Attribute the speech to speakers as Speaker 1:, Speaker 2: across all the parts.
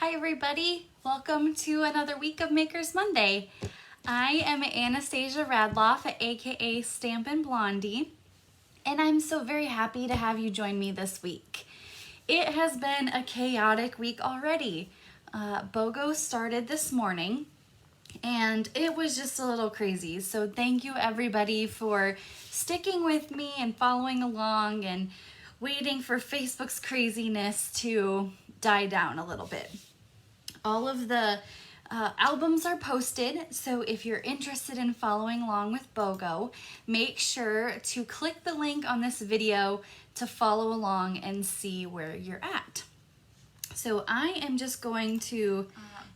Speaker 1: Hi everybody, welcome to another week of Makers Monday. I am Anastasia Radloff, aka Stampin' Blondie, and I'm so very happy to have you join me this week. It has been a chaotic week already. BOGO started this morning and it was just a little crazy. So thank you everybody for sticking with me and following along and waiting for Facebook's craziness to die down a little bit. All of the albums are posted, so if you're interested in following along with BOGO, make sure to click the link on this video to follow along and see where you're at. So I am just going to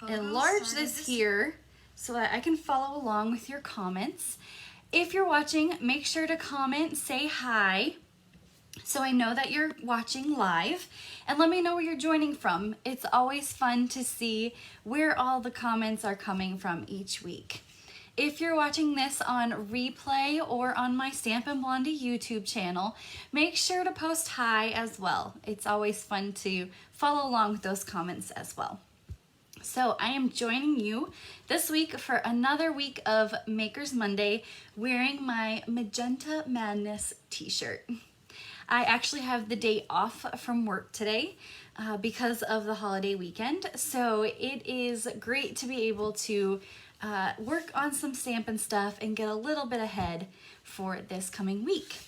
Speaker 1: enlarge this here so that I can follow along with your comments. If you're watching, make sure to comment, say hi, so I know that you're watching live, and let me know where you're joining from. It's always fun to see where all the comments are coming from each week. If you're watching this on replay or on my Stampin' Blondie YouTube channel, make sure to post hi as well. It's always fun to follow along with those comments as well. So I am joining you this week for another week of Makers Monday wearing my Magenta Madness t-shirt. I actually have the day off from work today because of the holiday weekend, so it is great to be able to work on some Stampin' stuff and get a little bit ahead for this coming week.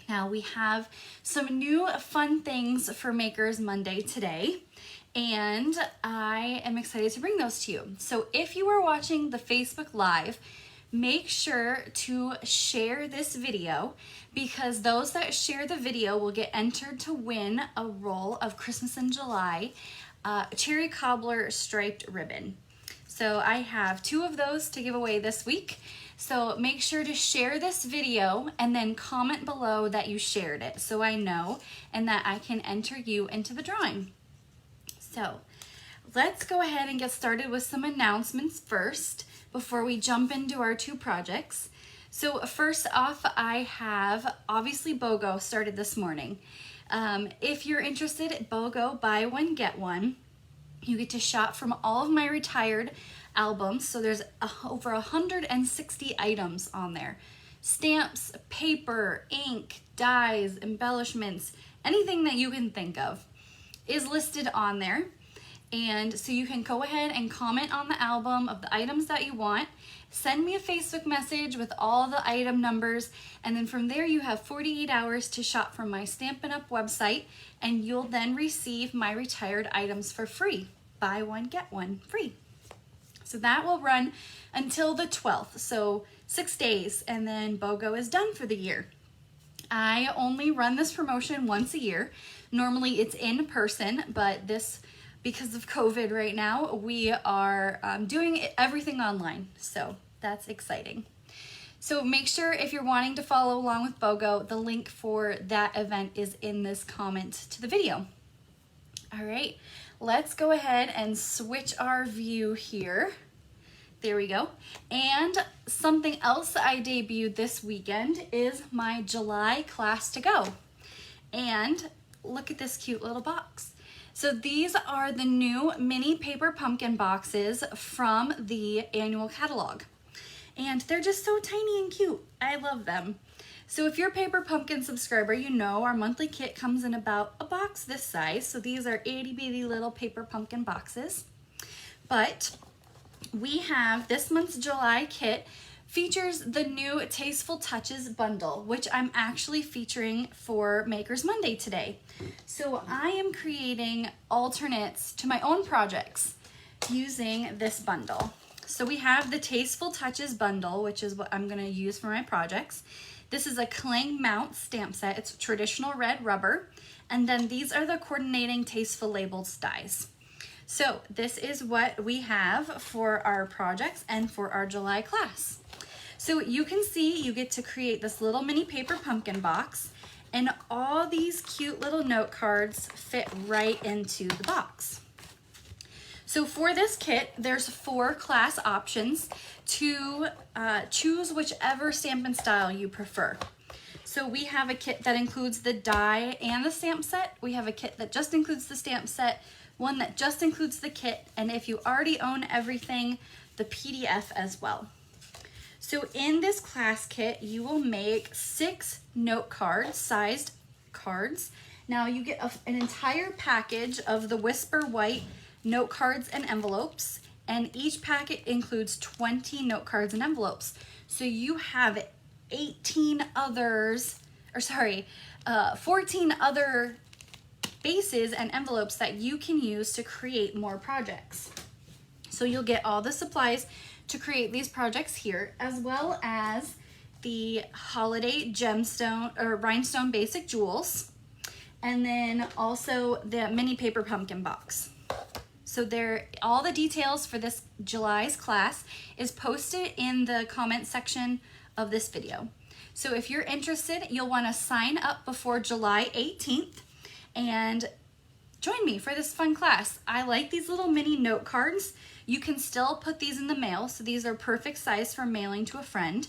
Speaker 1: Now we have some new fun things for Makers Monday today, and I am excited to bring those to you. So if you are watching the Facebook Live, make sure to share this video because those that share the video will get entered to win a roll of Christmas in July Cherry Cobbler striped ribbon. So I have 2 of those to give away this week. So make sure to share this video and then comment below that you shared it so I know and that I can enter you into the drawing. So let's go ahead and get started with some announcements first before we jump into our 2 projects. So first off, I have obviously BOGO started this morning. If you're interested at BOGO, buy one, get one. You get to shop from all of my retired albums. So there's over 160 items on there. Stamps, paper, ink, dies, embellishments, anything that you can think of is listed on there. And so you can go ahead and comment on the album of the items that you want. Send me a Facebook message with all the item numbers, and then from there you have 48 hours to shop from my Stampin' Up website, and you'll then receive my retired items for free. Buy one, get one free. So that will run until the 12th, so 6 days, and then BOGO is done for the year. I only run this promotion once a year. Normally it's in person, but because of COVID right now, we are doing everything online, so that's exciting. So make sure if you're wanting to follow along with BOGO, the link for that event is in this comment to the video. All right, let's go ahead and switch our view here. There we go. And something else I debuted this weekend is my July class to go. And look at this cute little box. So these are the new mini paper pumpkin boxes from the annual catalog. And they're just so tiny and cute. I love them. So if you're a Paper Pumpkin subscriber, you know our monthly kit comes in about a box this size. So these are itty bitty little paper pumpkin boxes. But we have this month's July kit features the new Tasteful Touches bundle, which I'm actually featuring for Makers Monday today. So I am creating alternates to my own projects using this bundle. So we have the Tasteful Touches bundle, which is what I'm gonna use for my projects. This is a clang mount stamp set. It's traditional red rubber. And then these are the coordinating Tasteful labeled dies. So this is what we have for our projects and for our July class. So you can see you get to create this little mini paper pumpkin box, and all these cute little note cards fit right into the box. So for this kit, there's 4 class options to choose whichever Stampin' style you prefer. So we have a kit that includes the die and the stamp set. We have a kit that just includes the stamp set. one that just includes the kit, and if you already own everything, the PDF as well. So in this class kit, you will make 6 note cards, sized cards. Now you get an entire package of the Whisper White note cards and envelopes, and each packet includes 20 note cards and envelopes. So you have 14 other bases and envelopes that you can use to create more projects. So you'll get all the supplies to create these projects here, as well as the holiday gemstone or rhinestone basic jewels, and then also the mini paper pumpkin box. So all the details for this July's class is posted in the comment section of this video. So if you're interested, you'll want to sign up before July 18th and join me for this fun class. I like these little mini note cards. You can still put these in the mail, so these are perfect size for mailing to a friend,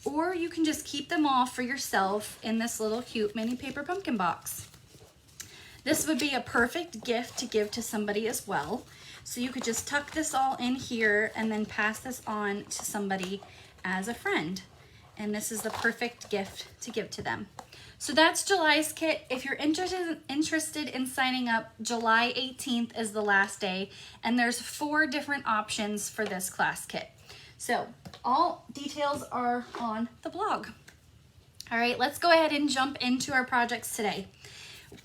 Speaker 1: or you can just keep them all for yourself in this little cute mini paper pumpkin box. This would be a perfect gift to give to somebody as well. So you could just tuck this all in here and then pass this on to somebody as a friend. And this is the perfect gift to give to them. So that's July's kit. If you're interested in signing up, July 18th is the last day, and there's 4 different options for this class kit. So all details are on the blog. All right, let's go ahead and jump into our projects today.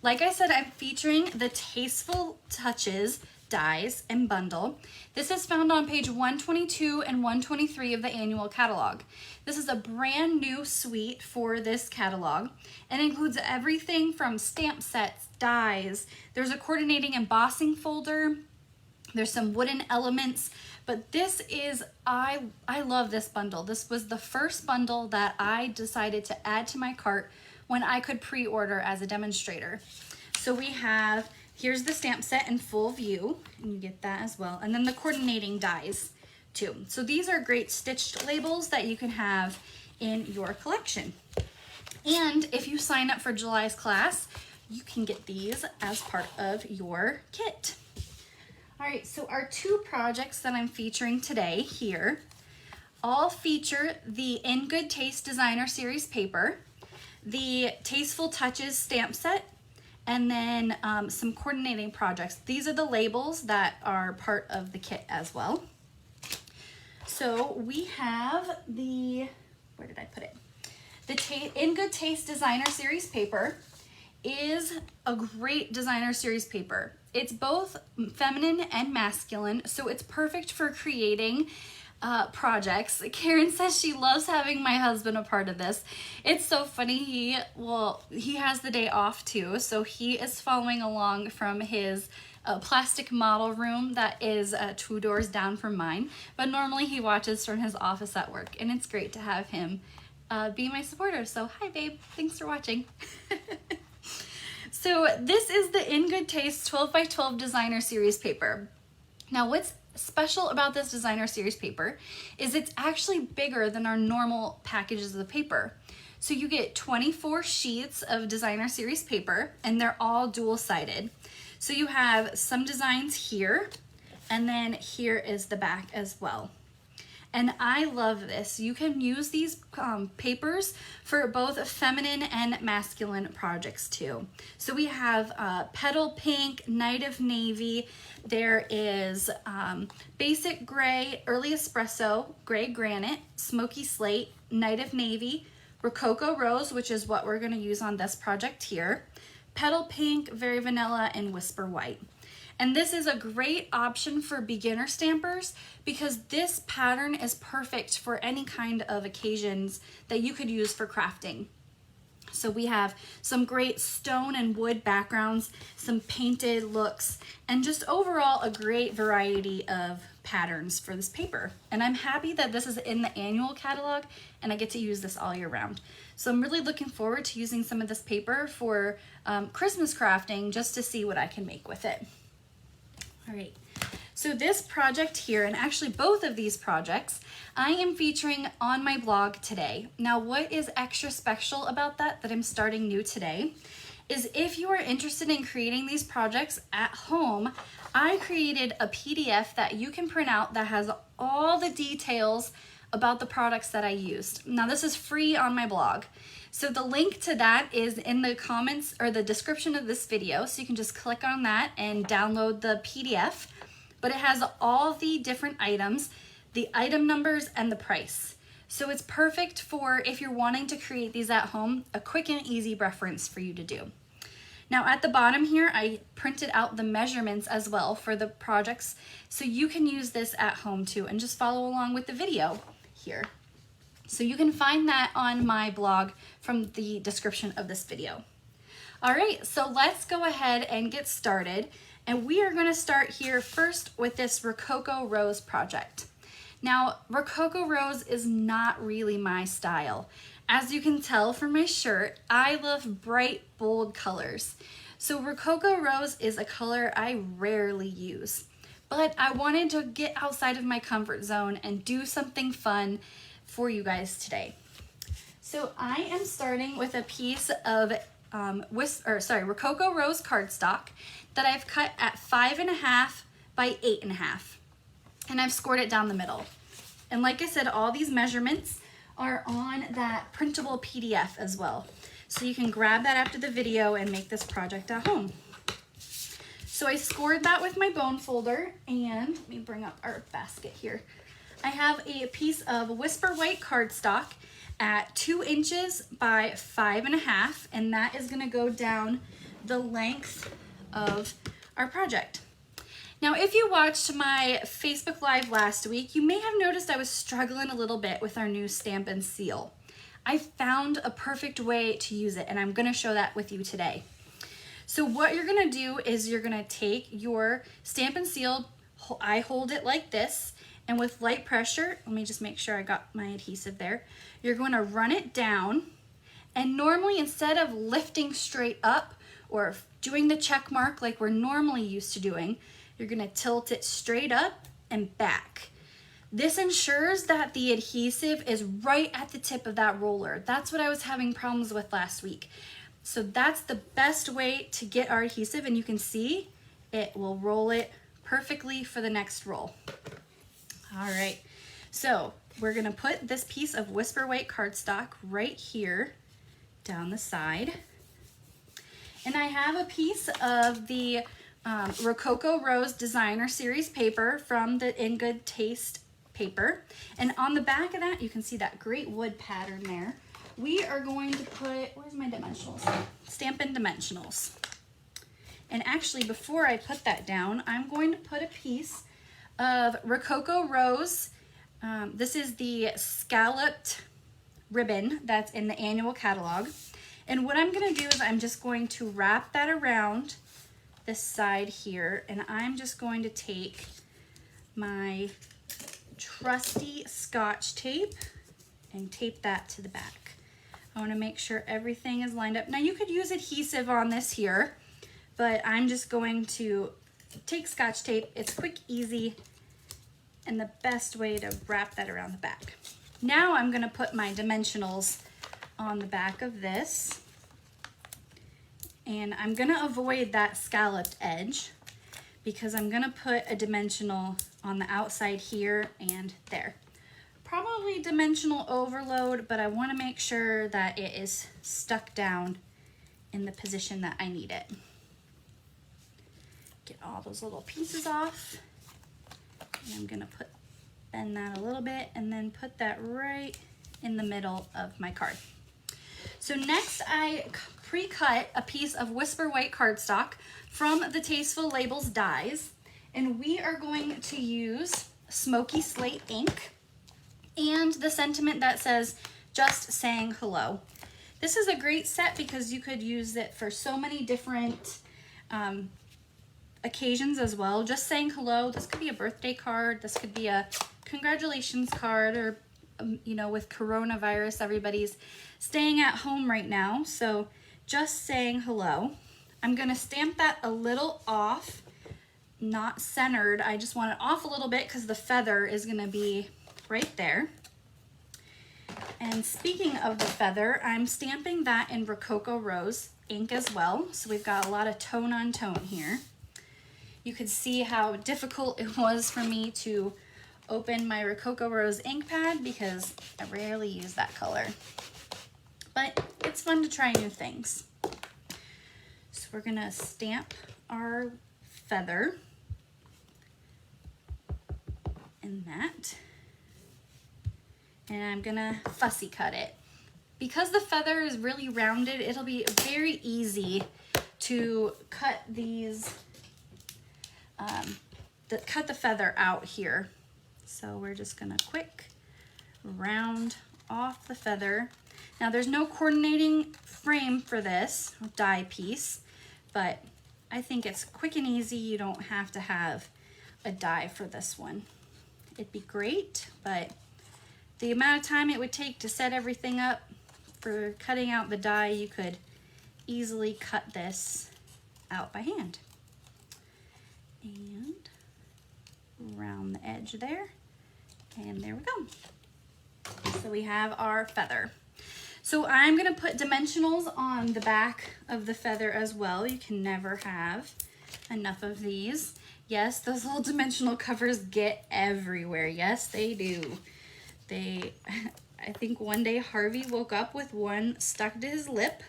Speaker 1: Like I said, I'm featuring the Tasteful Touches dies and bundle. This is found on page 122 and 123 of the annual catalog. This is a brand new suite for this catalog and includes everything from stamp sets, dies. There's a coordinating embossing folder. There's some wooden elements, but this is, I love this bundle. This was the first bundle that I decided to add to my cart when I could pre-order as a demonstrator. So we have, here's the stamp set in full view, and you get that as well, and then the coordinating dies too. So these are great stitched labels that you can have in your collection. And if you sign up for July's class, you can get these as part of your kit. All right, so our 2 projects that I'm featuring today here all feature the In Good Taste Designer Series paper, the Tasteful Touches stamp set, and then some coordinating projects. These are the labels that are part of the kit as well. So we have the, where did I put it? The In Good Taste Designer Series paper is a great designer series paper. It's both feminine and masculine, so it's perfect for creating projects. Karen says she loves having my husband a part of this. It's so funny. He has the day off too, so he is following along from his plastic model room that is 2 doors down from mine, but normally he watches from his office at work, and it's great to have him be my supporter. So hi babe, thanks for watching. So this is the In Good Taste 12 by 12 designer series paper. Now what's special about this designer series paper is it's actually bigger than our normal packages of the paper. So you get 24 sheets of designer series paper, and they're all dual-sided. So you have some designs here, and then here is the back as well. And I love this. You can use these papers for both feminine and masculine projects too. So we have Petal Pink, Night of Navy. There is Basic Gray, Early Espresso, Gray Granite, Smoky Slate, Night of Navy, Rococo Rose, which is what we're gonna use on this project here, Petal Pink, Very Vanilla, and Whisper White. And this is a great option for beginner stampers because this pattern is perfect for any kind of occasions that you could use for crafting. So we have some great stone and wood backgrounds, some painted looks, and just overall a great variety of patterns for this paper. And I'm happy that this is in the annual catalog and I get to use this all year round. So I'm really looking forward to using some of this paper for Christmas crafting just to see what I can make with it. All right, so this project here, and actually both of these projects, I am featuring on my blog today. Now, what is extra special about that I'm starting new today is if you are interested in creating these projects at home, I created a PDF that you can print out that has all the details about the products that I used. Now this is free on my blog. So the link to that is in the comments or the description of this video. So you can just click on that and download the PDF. But it has all the different items, the item numbers, and the price. So it's perfect for if you're wanting to create these at home, a quick and easy reference for you to do. Now at the bottom here, I printed out the measurements as well for the projects, so you can use this at home too and just follow along with the video here. So you can find that on my blog from the description of this video. All right, so let's go ahead and get started. And we are gonna start here first with this Rococo Rose project. Now, Rococo Rose is not really my style. As you can tell from my shirt, I love bright, bold colors. So Rococo Rose is a color I rarely use, but I wanted to get outside of my comfort zone and do something fun for you guys today. So I am starting with a piece of Rococo Rose cardstock that I've cut at 5.5 by 8.5, and I've scored it down the middle. And like I said, all these measurements are on that printable PDF as well. So you can grab that after the video and make this project at home. So I scored that with my bone folder, and let me bring up our basket here. I have a piece of Whisper White cardstock at 2 inches by 5.5, and that is gonna go down the length of our project. Now, if you watched my Facebook Live last week, you may have noticed I was struggling a little bit with our new Stampin' Seal. I found a perfect way to use it, and I'm gonna show that with you today. So what you're gonna do is you're gonna take your Stampin' Seal, I hold it like this, and with light pressure, let me just make sure I got my adhesive there, you're gonna run it down, and normally instead of lifting straight up or doing the check mark like we're normally used to doing, you're gonna tilt it straight up and back. This ensures that the adhesive is right at the tip of that roller. That's what I was having problems with last week. So that's the best way to get our adhesive, and you can see it will roll it perfectly for the next roll. All right, so we're gonna put this piece of Whisper White cardstock right here down the side. And I have a piece of the Rococo Rose Designer Series paper from the In Good Taste paper. And on the back of that, you can see that great wood pattern there. We are going to put, where's my dimensionals? Stampin' Dimensionals. And actually, before I put that down, I'm going to put a piece of Rococo Rose. This is the scalloped ribbon that's in the annual catalog. And what I'm gonna do is I'm just going to wrap that around this side here, and I'm just going to take my trusty Scotch tape and tape that to the back. I wanna make sure everything is lined up. Now you could use adhesive on this here, but I'm just going to take Scotch tape. It's quick, easy, and the best way to wrap that around the back. Now I'm gonna put my dimensionals on the back of this, and I'm gonna avoid that scalloped edge because I'm gonna put a dimensional on the outside here and there. Probably dimensional overload, but I wanna make sure that it is stuck down in the position that I need it. Get all those little pieces off. And I'm gonna bend that a little bit and then put that right in the middle of my card. So next I pre-cut a piece of Whisper White cardstock from the Tasteful Labels dies, and we are going to use Smoky Slate ink and the sentiment that says, just saying hello. This is a great set because you could use it for so many different occasions as well. Just saying hello. This could be a birthday card. This could be a congratulations card, or you know, with coronavirus, everybody's staying at home right now. So just saying hello. I'm gonna stamp that a little off, not centered. I just want it off a little bit because the feather is gonna be right there. And speaking of the feather, I'm stamping that in Rococo Rose ink as well. So we've got a lot of tone on tone here. You could see how difficult it was for me to open my Rococo Rose ink pad because I rarely use that color. But it's fun to try new things. So we're gonna stamp our feather in that. And I'm gonna fussy cut it. Because the feather is really rounded, it'll be very easy to cut these, cut the feather out here. So we're just gonna quick round off the feather. Now there's no coordinating frame for this die piece, but I think it's quick and easy. You don't have to have a die for this one. It'd be great, but the amount of time it would take to set everything up for cutting out the die, you could easily cut this out by hand. And round the edge there, and there we go. So we have our feather. So I'm gonna put dimensionals on the back of the feather as well. You can never have enough of these. Yes, those little dimensional covers get everywhere. Yes, they do. I think one day Harvey woke up with one stuck to his lip.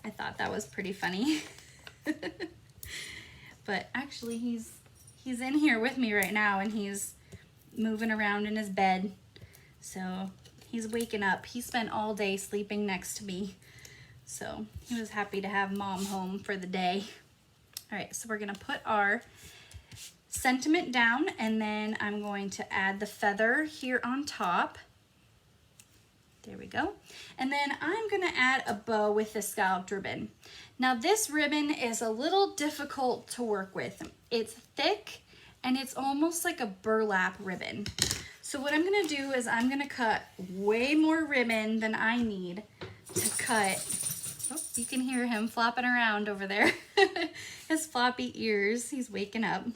Speaker 1: I thought that was pretty funny. But actually he's in here with me right now, and he's moving around in his bed. So he's waking up. He spent all day sleeping next to me. So he was happy to have Mom home for the day. All right, so we're gonna put our sentiment down, and then I'm going to add the feather here on top. There we go. And then I'm gonna add a bow with the scalloped ribbon. Now this ribbon is a little difficult to work with. It's thick and it's almost like a burlap ribbon. So what I'm gonna do is I'm gonna cut way more ribbon than I need to cut. Oh, you can hear him flopping around over there. His floppy ears, he's waking up.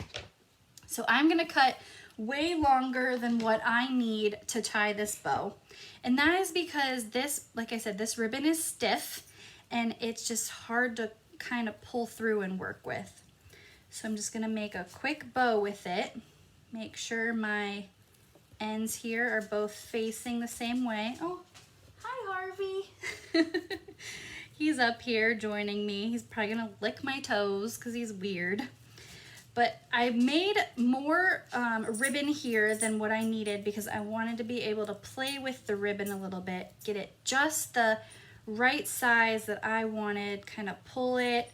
Speaker 1: So I'm gonna cut way longer than what I need to tie this bow. And that is because this, like I said, this ribbon is stiff and it's just hard to kind of pull through and work with. So I'm just gonna make a quick bow with it. Make sure my ends here are both facing the same way. Oh, hi Harvey. He's up here joining me. He's probably gonna lick my toes because he's weird. But I made more ribbon here than what I needed because I wanted to be able to play with the ribbon a little bit, get it just the right size that I wanted, kind of pull it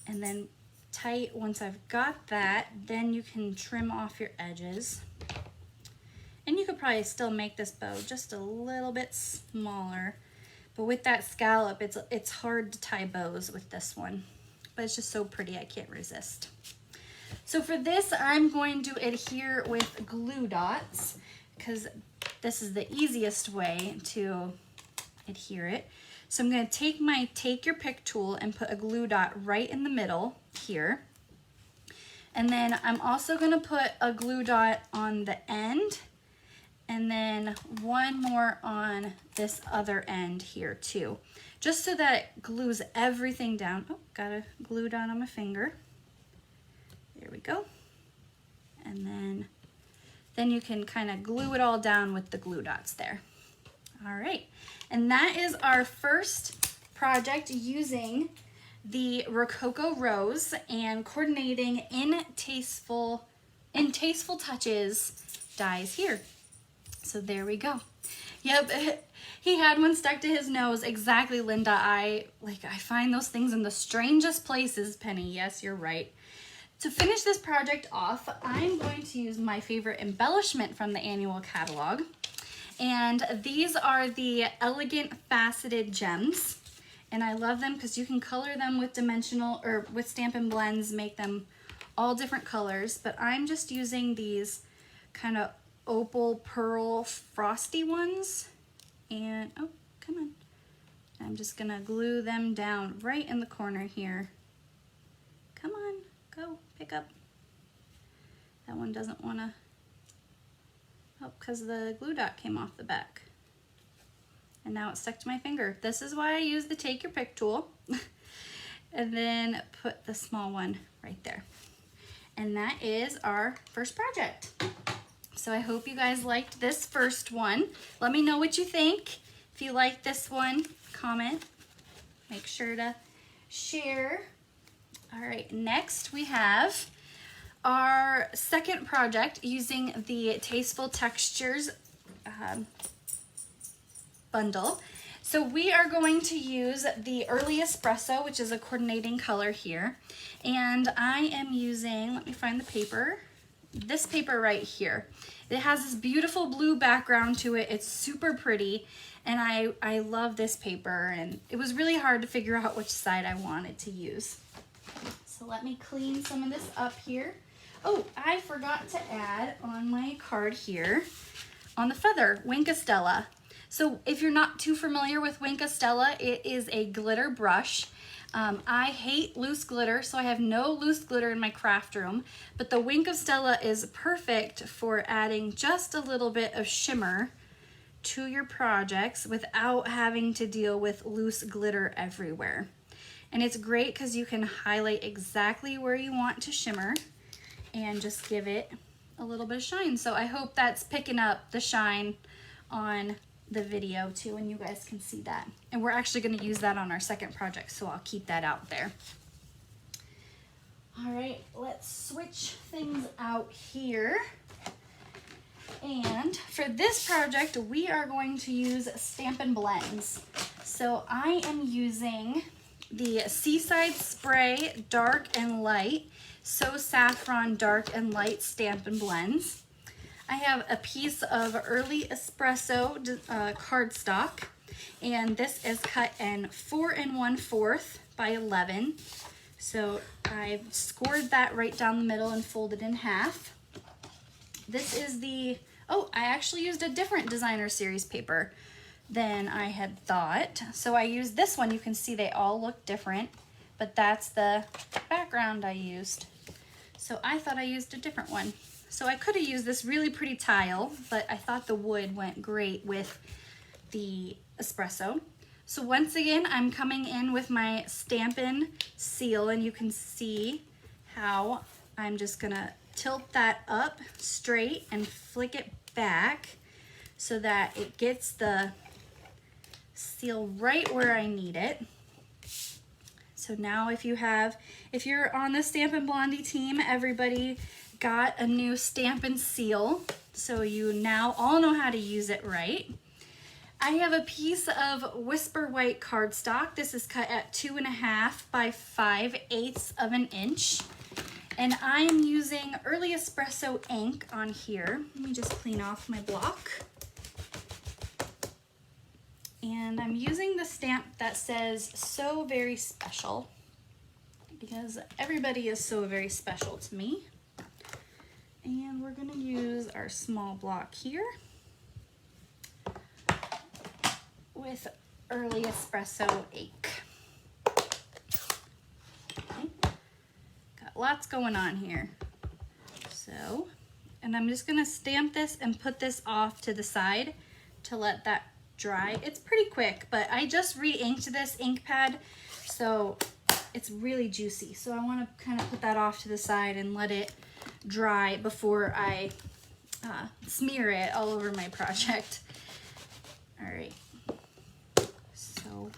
Speaker 1: and then tight. Once I've got that, then you can trim off your edges. And you could probably still make this bow just a little bit smaller. But with that scallop, it's hard to tie bows with this one. But it's just so pretty, I can't resist. So for this, I'm going to adhere with glue dots because this is the easiest way to adhere it. So I'm going to take my Take Your Pick tool and put a glue dot right in the middle here. And then I'm also going to put a glue dot on the end and then one more on this other end here too, just so that it glues everything down. Oh, got a glue dot on my finger. There we go. And then you can kind of glue it all down with the glue dots there. All right, and that is our first project using the Rococo Rose and coordinating in Tasteful Touches dies here. So there we go. Yep, he had one stuck to his nose. Exactly, Linda. I find those things in the strangest places, Penny. Yes, you're right. To finish this project off, I'm going to use my favorite embellishment from the annual catalog. And these are the Elegant Faceted Gems. And I love them because you can color them with dimensional or with Stampin' Blends, make them all different colors. But I'm just using these kind of opal pearl frosty ones. And, oh, come on. I'm just gonna glue them down right in the corner here. Come on, go, pick up. That one doesn't wanna, oh, because the glue dot came off the back. And now it's stuck to my finger. This is why I use the Take Your Pick tool. And then put the small one right there. And that is our first project. So I hope you guys liked this first one. Let me know what you think. If you like this one, comment. Make sure to share. All right, next we have our second project using the Tasteful Touches bundle. So we are going to use the Early Espresso, which is a coordinating color here. And I am using, let me find the paper, this paper right here. It has this beautiful blue background to it. It's super pretty. And I love this paper. And it was really hard to figure out which side I wanted to use. So let me clean some of this up here. Oh, I forgot to add on my card here, on the feather, Wink Stella. So if you're not too familiar with Wink Stella, it is a glitter brush. I hate loose glitter, so I have no loose glitter in my craft room, but the Wink Stella is perfect for adding just a little bit of shimmer to your projects without having to deal with loose glitter everywhere. And it's great because you can highlight exactly where you want to shimmer and just give it a little bit of shine. So I hope that's picking up the shine on the video too, and you guys can see that. And we're actually going to use that on our second project, so I'll keep that out there. All right, let's switch things out here. And for this project, we are going to use Stampin' Blends. So I am using the Seaside Spray Dark and Light, So Saffron Dark and Light Stampin' Blends. I have a piece of Early Espresso cardstock, and this is cut in 4 1/4 by 11. So I've scored that right down the middle and folded in half. This is the, oh, I actually used a different designer series paper than I had thought. So I used this one. You can see they all look different, but that's the background I used. So I thought I used a different one. So I could have used this really pretty tile, but I thought the wood went great with the espresso. So once again, I'm coming in with my Stampin' seal, and you can see how I'm just gonna tilt that up straight and flick it back so that it gets the seal right where I need it. So now if you're on the Stampin' Blondie team, everybody got a new Stampin' seal, so you now all know how to use it right. I have a piece of Whisper White cardstock. This is cut at 2 1/2 by 5/8 of an inch. And I'm using Early Espresso ink on here. Let me just clean off my block. And I'm using the stamp that says "So Very Special," because everybody is so very special to me. And we're gonna use our small block here with Early Espresso ink. Okay. Got lots going on here. So, and I'm just gonna stamp this and put this off to the side to let that dry. It's pretty quick, but I just re-inked this ink pad, so it's really juicy. So I wanna kind of put that off to the side and let it dry before I smear it all over my project. All right, so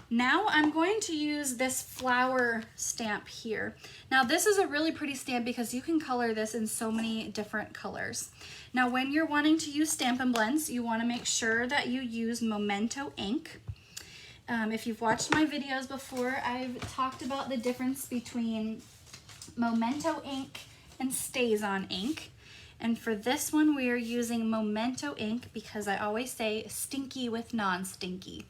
Speaker 1: now I'm going to use this flower stamp here. Now this is a really pretty stamp because you can color this in so many different colors. Now when you're wanting to use Stampin' Blends, you want to make sure that you use Memento ink. If you've watched my videos before, I've talked about the difference between Memento ink and StazOn ink. And for this one, we are using Memento ink because I always say stinky with non-stinky.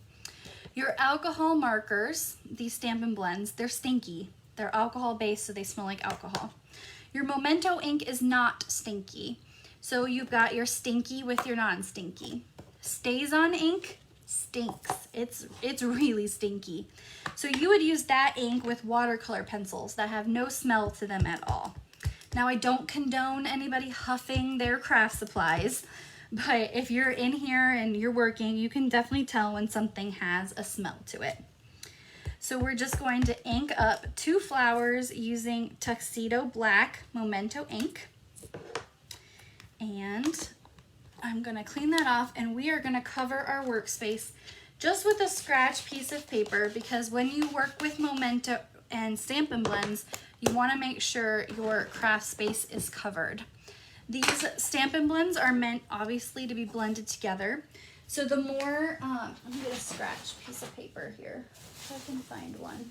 Speaker 1: Your alcohol markers, these Stampin' Blends, they're stinky. They're alcohol based, so they smell like alcohol. Your Memento ink is not stinky. So you've got your stinky with your non-stinky. StazOn ink stinks. It's really stinky. So you would use that ink with watercolor pencils that have no smell to them at all. Now I don't condone anybody huffing their craft supplies, but if you're in here and you're working, you can definitely tell when something has a smell to it. So we're just going to ink up 2 flowers using Tuxedo Black Memento ink. And I'm gonna clean that off, and we are gonna cover our workspace just with a scratch piece of paper, because when you work with Memento and Stampin' Blends, you wanna make sure your craft space is covered. These Stampin' Blends are meant obviously to be blended together. So the more, let me get a scratch piece of paper here, if I can find one.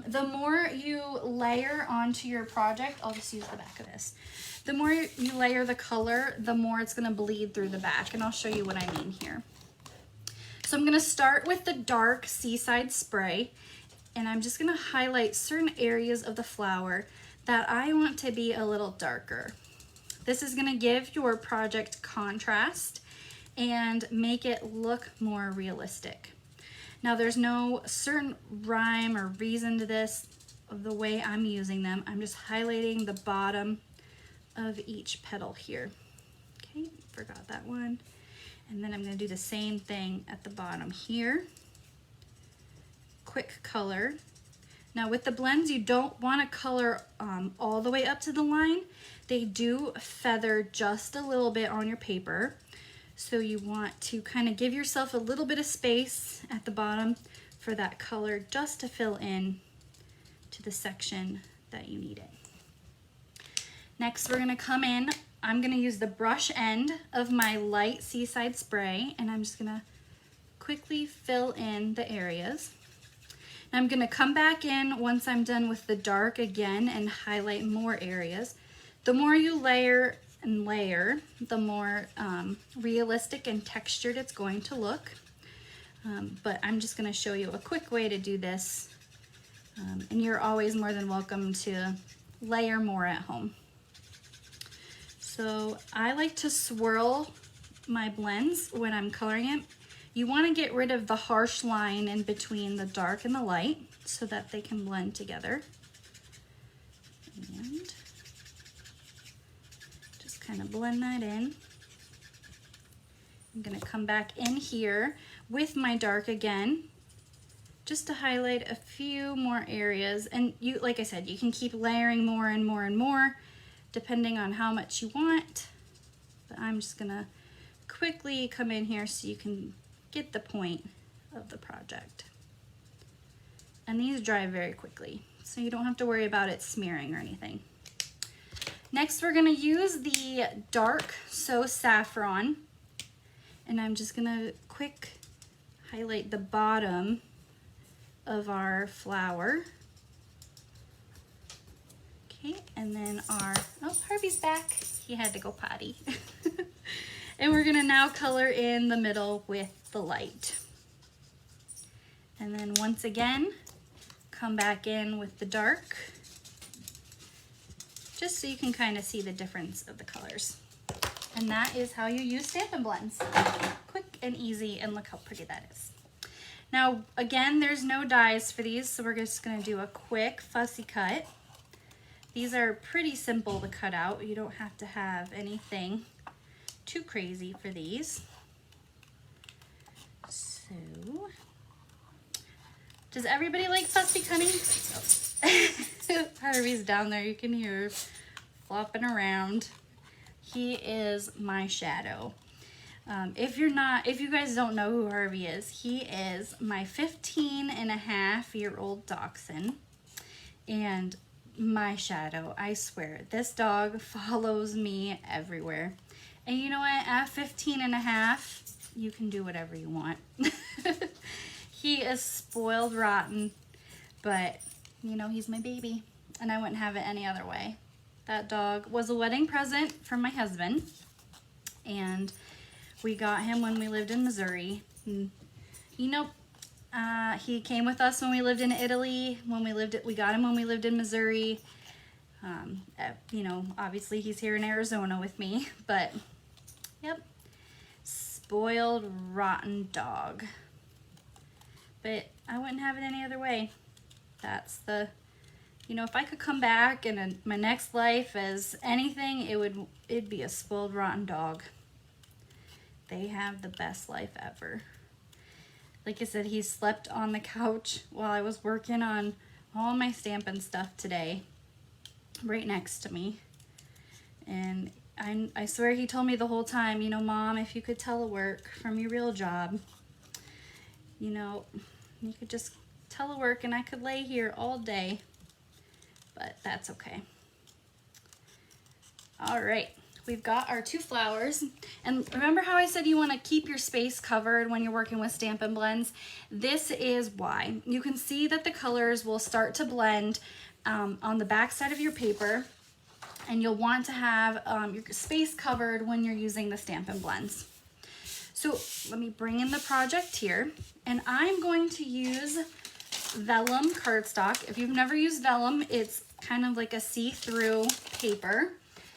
Speaker 1: The more you layer onto your project, I'll just use the back of this. The more you layer the color, the more it's gonna bleed through the back, and I'll show you what I mean here. So I'm gonna start with the dark Seaside Spray, and I'm just gonna highlight certain areas of the flower that I want to be a little darker. This is gonna give your project contrast and make it look more realistic. Now there's no certain rhyme or reason to this, of the way I'm using them. I'm just highlighting the bottom of each petal here. Okay, forgot that one. And then I'm gonna do the same thing at the bottom here. Quick color. Now with the blends, you don't wanna color all the way up to the line. They do feather just a little bit on your paper. So you want to kind of give yourself a little bit of space at the bottom for that color just to fill in to the section that you need it. Next, we're gonna come in. I'm gonna use the brush end of my light Seaside Spray, and I'm just gonna quickly fill in the areas. I'm gonna come back in once I'm done with the dark again and highlight more areas. The more you layer and layer, the more realistic and textured it's going to look. But I'm just gonna show you a quick way to do this. And you're always more than welcome to layer more at home. So I like to swirl my blends when I'm coloring it. You wanna get rid of the harsh line in between the dark and the light so that they can blend together. And just kind of blend that in. I'm gonna come back in here with my dark again, just to highlight a few more areas. And you, like I said, you can keep layering more and more and more depending on how much you want. But I'm just gonna quickly come in here so you can get the point of the project. And these dry very quickly, so you don't have to worry about it smearing or anything. Next, we're gonna use the dark So Saffron, and I'm just gonna quick highlight the bottom of our flower. Okay, and then our, oh, Harvey's back. He had to go potty. And we're gonna now color in the middle with the light. And then once again, come back in with the dark, just so you can kind of see the difference of the colors. And that is how you use Stampin' Blends. Quick and easy, and look how pretty that is. Now, again, there's no dies for these, so we're just gonna do a quick fussy cut. These are pretty simple to cut out. You don't have to have anything too crazy for these. So, does everybody like fussy cutting? Oh. Harvey's down there, you can hear her flopping around. He is my shadow. If you guys don't know who Harvey is, he is my 15-and-a-half-year-old dachshund, and my shadow. I swear, this dog follows me everywhere. And you know what, at 15-and-a-half, you can do whatever you want. He is spoiled rotten, but you know, he's my baby, and I wouldn't have it any other way. That dog was a wedding present from my husband, and we got him when we lived in Missouri. And, you know, he came with us when we lived in Italy. We got him when we lived in Missouri. You know, obviously he's here in Arizona with me, but yep, spoiled, rotten dog. But I wouldn't have it any other way. That's the, you know, if I could come back in my next life as anything, it'd be a spoiled, rotten dog. They have the best life ever. Like I said, he slept on the couch while I was working on all my Stampin' stuff today, right next to me. And I swear he told me the whole time, you know, Mom, if you could telework from your real job, you know, you could just telework and I could lay here all day. But that's okay. All right, we've got our 2 flowers. And remember how I said you want to keep your space covered when you're working with Stampin' Blends? This is why. You can see that the colors will start to blend on the back side of your paper, and you'll want to have your space covered when you're using the Stampin' Blends. So let me bring in the project here, and I'm going to use vellum cardstock. If you've never used vellum, it's kind of like a see-through paper.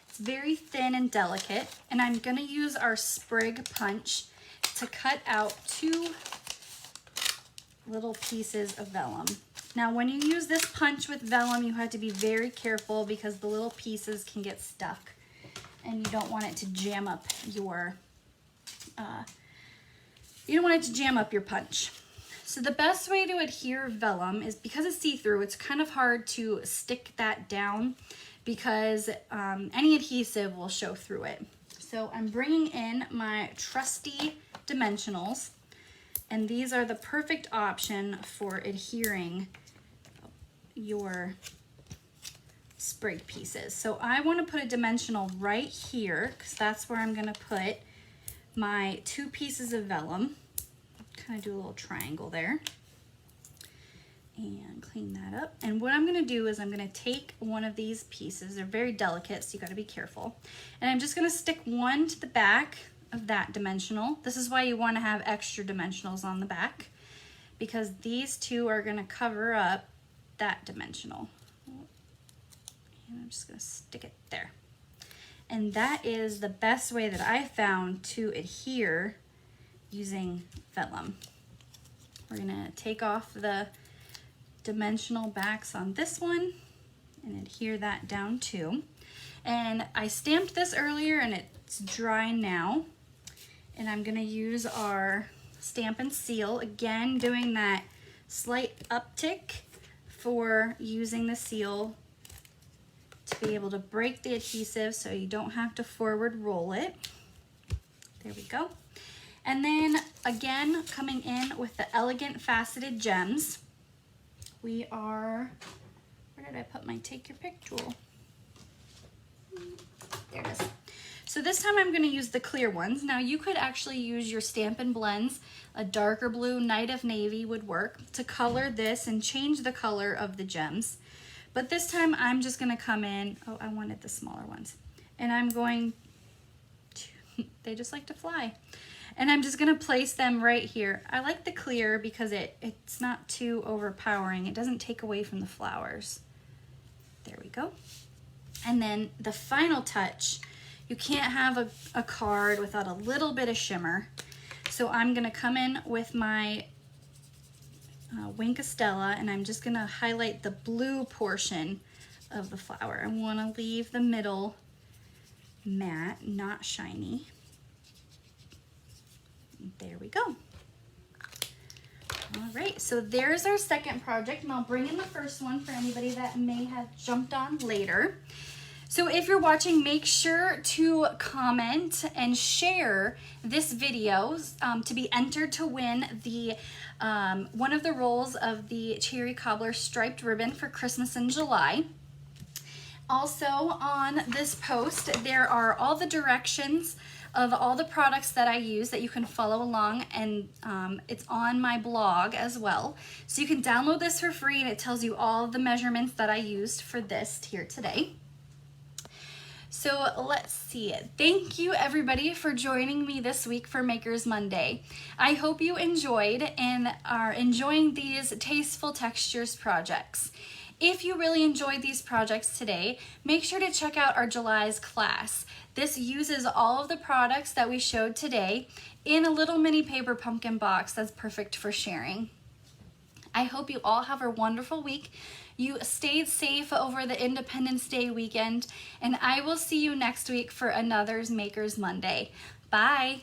Speaker 1: It's very thin and delicate, and I'm going to use our sprig punch to cut out 2 little pieces of vellum. Now, when you use this punch with vellum, you have to be very careful because the little pieces can get stuck, and you don't want it to jam up your punch. So the best way to adhere vellum is, because it's see-through, it's kind of hard to stick that down because any adhesive will show through it. So I'm bringing in my trusty dimensionals, and these are the perfect option for adhering your sprig pieces. So I want to put a dimensional right here because that's where I'm going to put my 2 pieces of vellum. Kind of do a little triangle there and clean that up. And what I'm going to do is I'm going to take one of these pieces. They're very delicate, so you got to be careful. And I'm just going to stick one to the back of that dimensional. This is why you want to have extra dimensionals on the back, because these 2 are going to cover up that dimensional. And I'm just going to stick it there. And that is the best way that I found to adhere using vellum. We're going to take off the dimensional backs on this one and adhere that down too. And I stamped this earlier and it's dry now. And I'm going to use our Stampin' Seal, again doing that slight uptick for using the seal to be able to break the adhesive so you don't have to forward roll it. There we go. And then again, coming in with the Elegant Faceted Gems, we are, where did I put my Take Your Pick tool? There it is. So this time I'm going to use the clear ones. Now you could actually use your Stampin' Blends. A darker blue, Night of Navy would work to color this and change the color of the gems. But this time I'm just going to come in, oh, I wanted the smaller ones. And I'm going to, they just like to fly. And I'm just going to place them right here. I like the clear because it's not too overpowering. It doesn't take away from the flowers. There we go. And then the final touch, you can't have a card without a little bit of shimmer. So I'm going to come in with my Wink of Stella, and I'm just going to highlight the blue portion of the flower. I want to leave the middle matte, not shiny. There we go. All right, so there's our second project, and I'll bring in the first one for anybody that may have jumped on later. So if you're watching, make sure to comment and share this video to be entered to win the one of the rolls of the Cherry Cobbler striped ribbon for Christmas in July. Also on this post, there are all the directions of all the products that I use that you can follow along, and it's on my blog as well. So you can download this for free, and it tells you all of the measurements that I used for this here today. So let's see. Thank you everybody for joining me this week for Makers Monday. I hope you enjoyed and are enjoying these Tasteful Textures projects. If you really enjoyed these projects today, make sure to check out our July's class. This uses all of the products that we showed today in a little mini paper pumpkin box that's perfect for sharing. I hope you all have a wonderful week. You stayed safe over the Independence Day weekend, and I will see you next week for another Makers Monday. Bye.